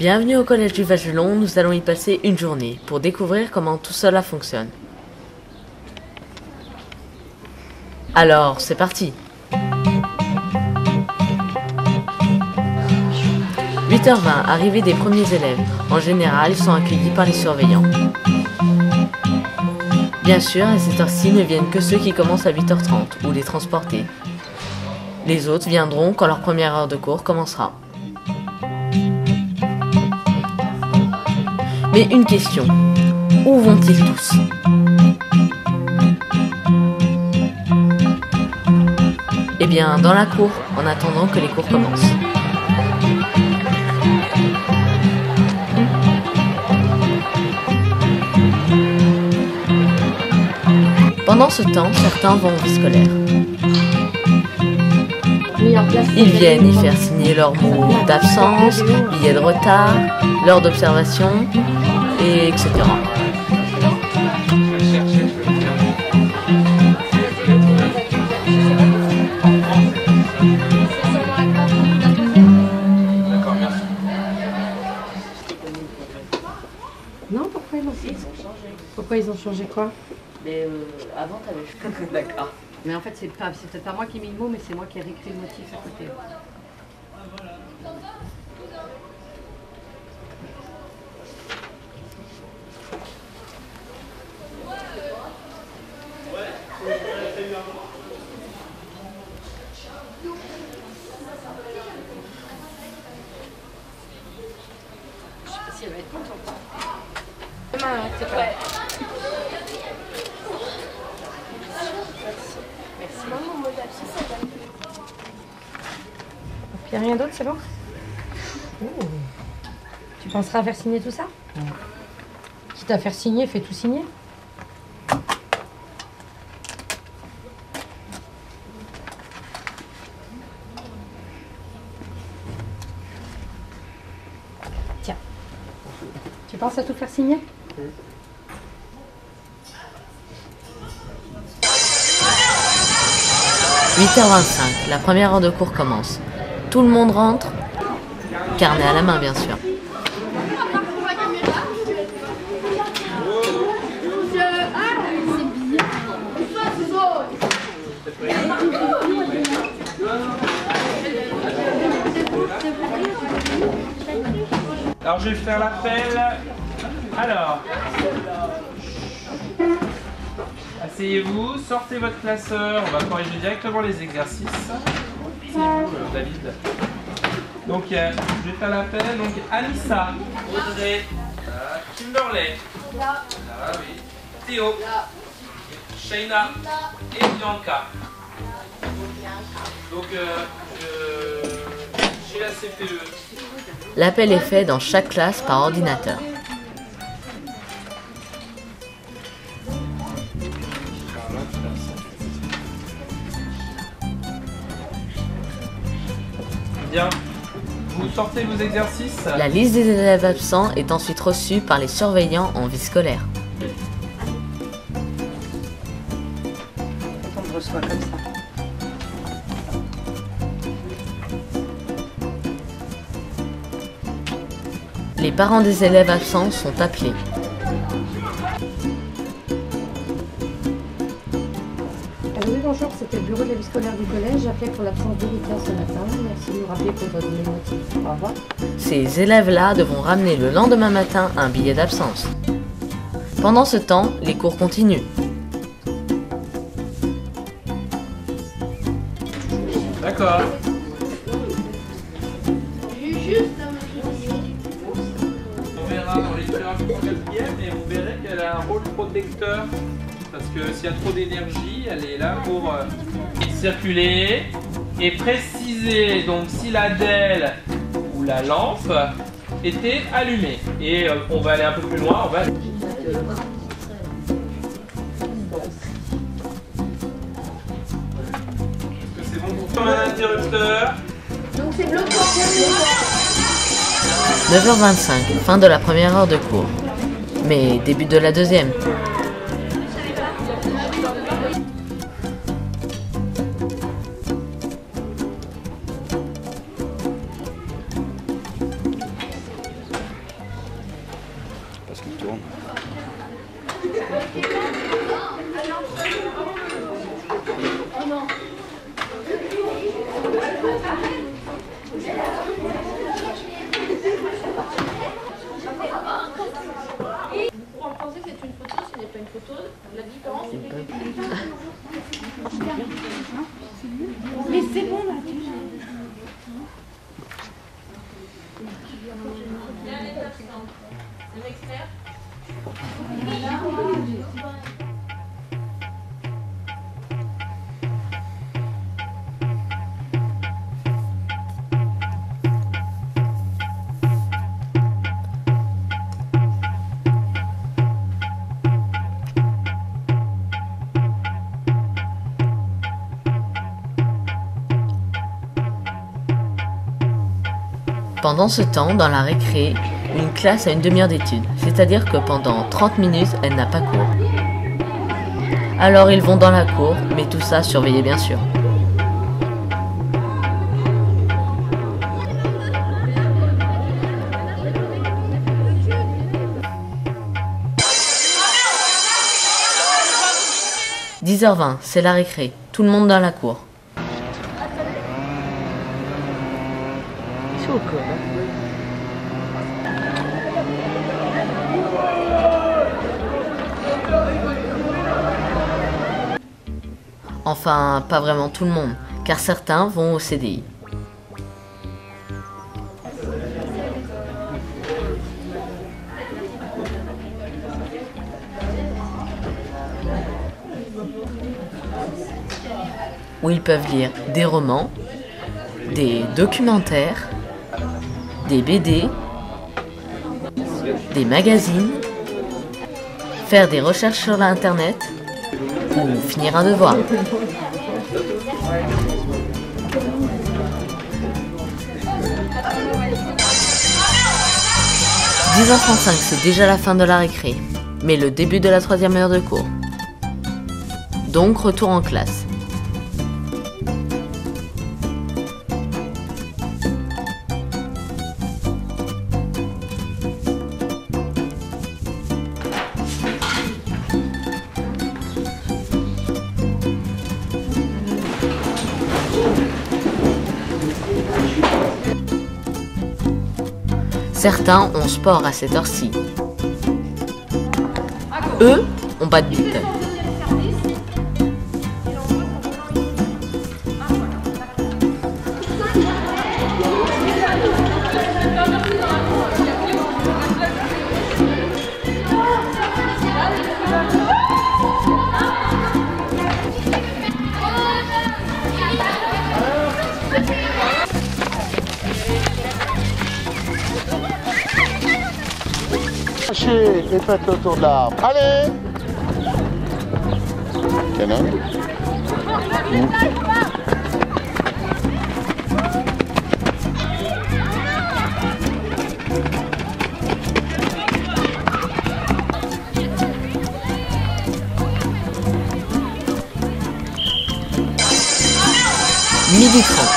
Bienvenue au collège du Vagelon, nous allons y passer une journée pour découvrir comment tout cela fonctionne. Alors, c'est parti. 8h20, arrivée des premiers élèves. En général, ils sont accueillis par les surveillants. Bien sûr, à cette heure-ci ne viennent que ceux qui commencent à 8h30 ou les transportés. Les autres viendront quand leur première heure de cours commencera. Mais une question, où vont-ils tous? Eh bien, dans la cour, en attendant que les cours commencent. Pendant ce temps, certains vont au vie scolaire. Ils viennent y faire signer leurs mots d'absence, billets de retard, l'heure d'observation, et etc. Non, pourquoi ils ont changé quoi? Mais avant, t'avais... D'accord. Mais en fait, c'est peut-être pas moi qui ai mis le mot, mais c'est moi qui ai réécrit le motif à côté. Je sais pas si elle va être contente. Demain, c'est pas là. Il n'y a rien d'autre, c'est bon? Oh. Tu penseras à faire signer tout ça? Quitte à faire signer, fais tout signer. Tiens. Tu penses à tout faire signer? 8h25, la première heure de cours commence. Tout le monde rentre, carnet à la main bien sûr. Alors je vais faire l'appel. Alors, asseyez-vous, sortez votre classeur, on va corriger directement les exercices. Asseyez-vous, David. Donc, je vais faire l'appel. Donc, Anissa, Audrey, Kimberley, oui. Théo, Shaina et Bianca. Donc, j'ai la CPE. L'appel est fait dans chaque classe par ordinateur. Bien. Vous sortez vos exercices. La liste des élèves absents est ensuite reçue par les surveillants en vie scolaire. On te reçoit comme ça. Les parents des élèves absents sont appelés. Oui, bonjour, c'était le bureau de la vie scolaire du collège. J'appelais pour l'absence d'Erika ce matin. Merci de nous rappeler pour votre donner le motif. Au revoir. Ces élèves-là devront ramener le lendemain matin un billet d'absence. Pendant ce temps, les cours continuent. D'accord. On verra dans l'éclairage pour 4e et vous verrez qu'elle a un rôle protecteur. Parce que s'il y a trop d'énergie, elle est là pour circuler et préciser donc si la DEL ou la lampe était allumée. Et on va aller un peu plus loin. Est-ce que c'est bon pour toi, un interrupteur? Donc c'est bloqué. 9h25, fin de la première heure de cours. Mais début de la deuxième. On pensait que c'était une photo, ce n'est pas une photo. La différence, c'est mais c'est bon là. Pendant ce temps, dans la récré, une classe a une demi-heure d'études, c'est-à-dire que pendant 30 minutes, elle n'a pas cours. Alors ils vont dans la cour, mais tout ça surveillé bien sûr. « 10h20, c'est la récré, tout le monde dans la cour. » Enfin, pas vraiment tout le monde, car certains vont au CDI. Où ils peuvent lire des romans, des documentaires, des BD, des magazines, faire des recherches sur l'internet ou finir un devoir. 10h35, c'est déjà la fin de la récré, mais le début de la 3e heure de cours. Donc retour en classe. Certains ont sport à cette heure-ci. Eux ont badminton. Les pattes autour de l'arbre. Allez! Canon. Midi 30,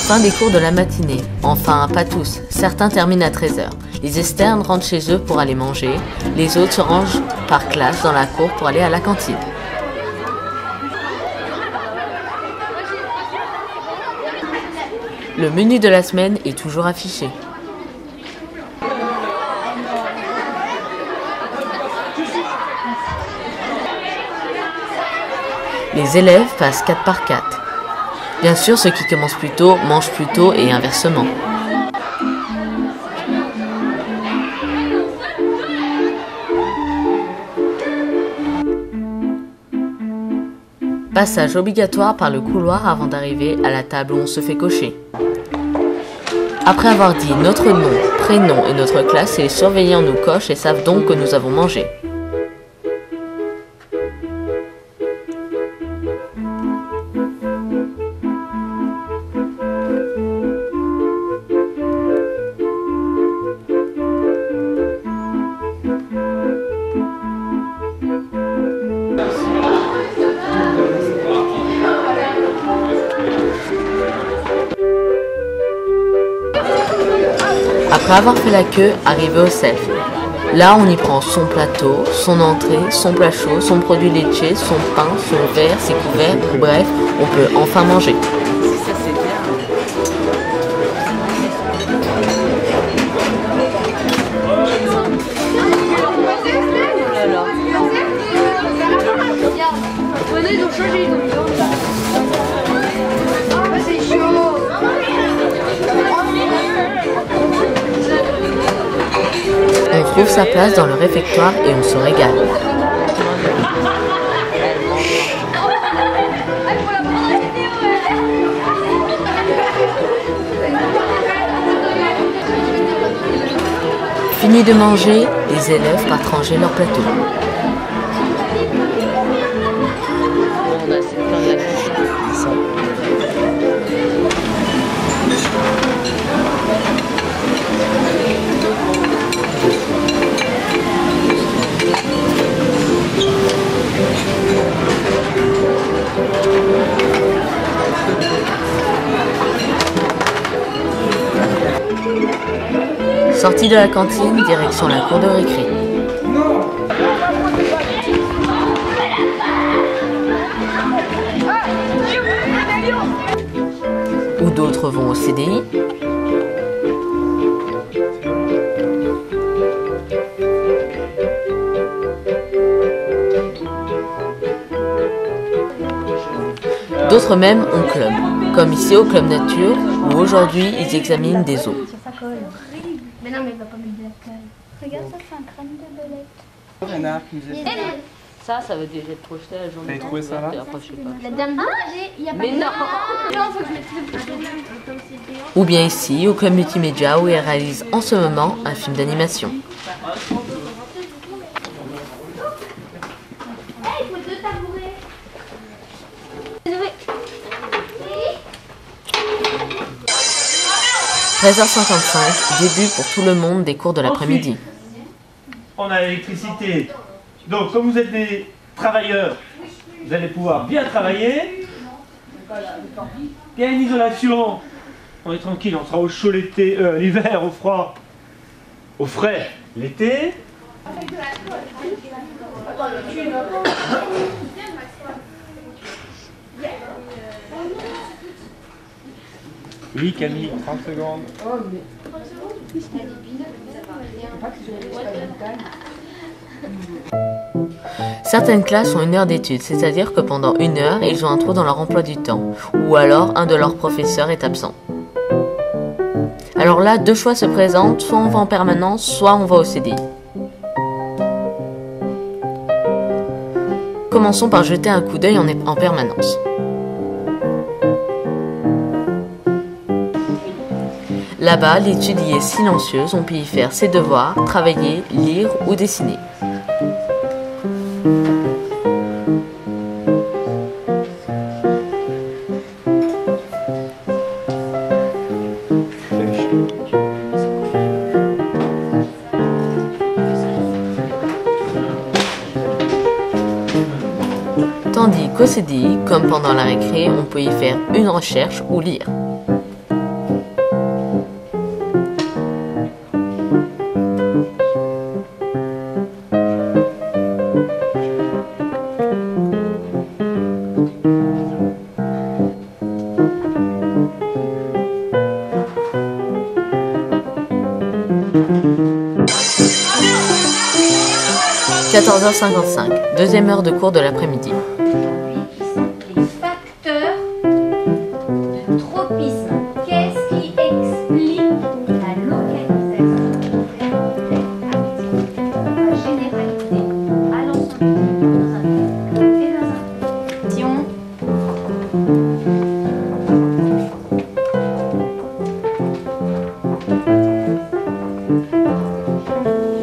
fin des cours de la matinée. Enfin, pas tous, certains terminent à 13h. Les externes rentrent chez eux pour aller manger, les autres se rangent par classe dans la cour pour aller à la cantine. Le menu de la semaine est toujours affiché. Les élèves passent 4 par 4. Bien sûr, ceux qui commencent plus tôt mangent plus tôt et inversement. Passage obligatoire par le couloir avant d'arriver à la table où on se fait cocher. Après avoir dit notre nom, prénom et notre classe, les surveillants nous cochent et savent donc que nous avons mangé. Après avoir fait la queue, arrivé au self. Là, on y prend son plateau, son entrée, son plat chaud, son produit laitier, son pain, son verre, ses couverts, bref, on peut enfin manger. Ça c'est bien. trouve sa place dans le réfectoire et on se régale. Fini de manger, les élèves partent ranger leur plateau. Sortie de la cantine, direction la cour de récré. Où d'autres vont au CDI. D'autres même ont club, comme ici au Club Nature, où aujourd'hui ils examinent des os. Mais non, mais il va pas mettre de la colle. Regarde, ça c'est un crâne de belette. Ça veut déjà être projeté la journée. T'avais trouvé ça là? La dame il y a pas Mais de... non. Non, faut que je mette le bouton. Comme c'est géant. Ou bien ici, au Club Multimédia, où ils réalisent en ce moment un film d'animation. Hey, il faut deux tabourets. 13h55, début pour tout le monde des cours de l'après-midi. On a l'électricité. Donc, comme vous êtes des travailleurs, vous allez pouvoir bien travailler. Il y a une isolation. On est tranquille, on sera au chaud l'été, l'hiver, au froid, au frais l'été. Oui, Camille, 30 secondes. Certaines classes ont 1 heure d'études, c'est-à-dire que pendant 1 heure, ils ont un trou dans leur emploi du temps, ou alors un de leurs professeurs est absent. Alors là, 2 choix se présentent, soit on va en permanence, soit on va au CDI. Commençons par jeter un coup d'œil en permanence. Là-bas, l'étude y est silencieuse, on peut y faire ses devoirs, travailler, lire ou dessiner. Tandis qu'au CDI, comme pendant la récré, on peut y faire une recherche ou lire. « 14h55, deuxième heure de cours de l'après-midi. » Les facteurs de tropisme. Qu'est-ce qui explique la localisation des la généralité à l'ensemble dans un et dans un action.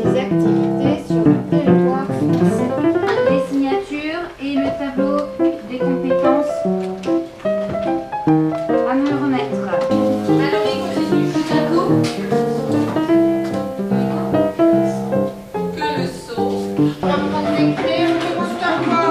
Les activités sur le territoire français. Les signatures et le tableau des compétences à me le remettre. Alors, les continue tout à coup. Que le saut. On va prendre l'écrire, on commence par quoi?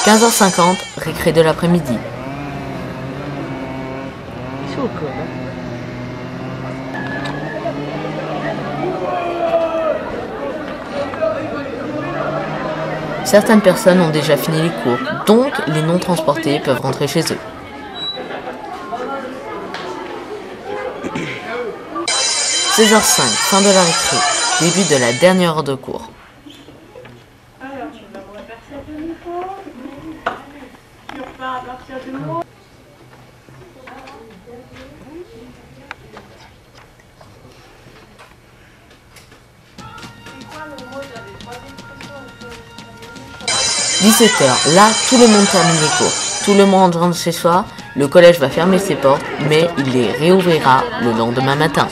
15h50, récré de l'après-midi. Certaines personnes ont déjà fini les cours, donc les non transportés peuvent rentrer chez eux. 16h05, fin de la récré, début de la dernière heure de cours. Alors, je vais vous repasser le micro. Tu repars à partir du moment. 17h, là, tout le monde termine les cours. Tout le monde rentre chez soi, le collège va fermer ses portes, mais il les réouvrira le lendemain matin.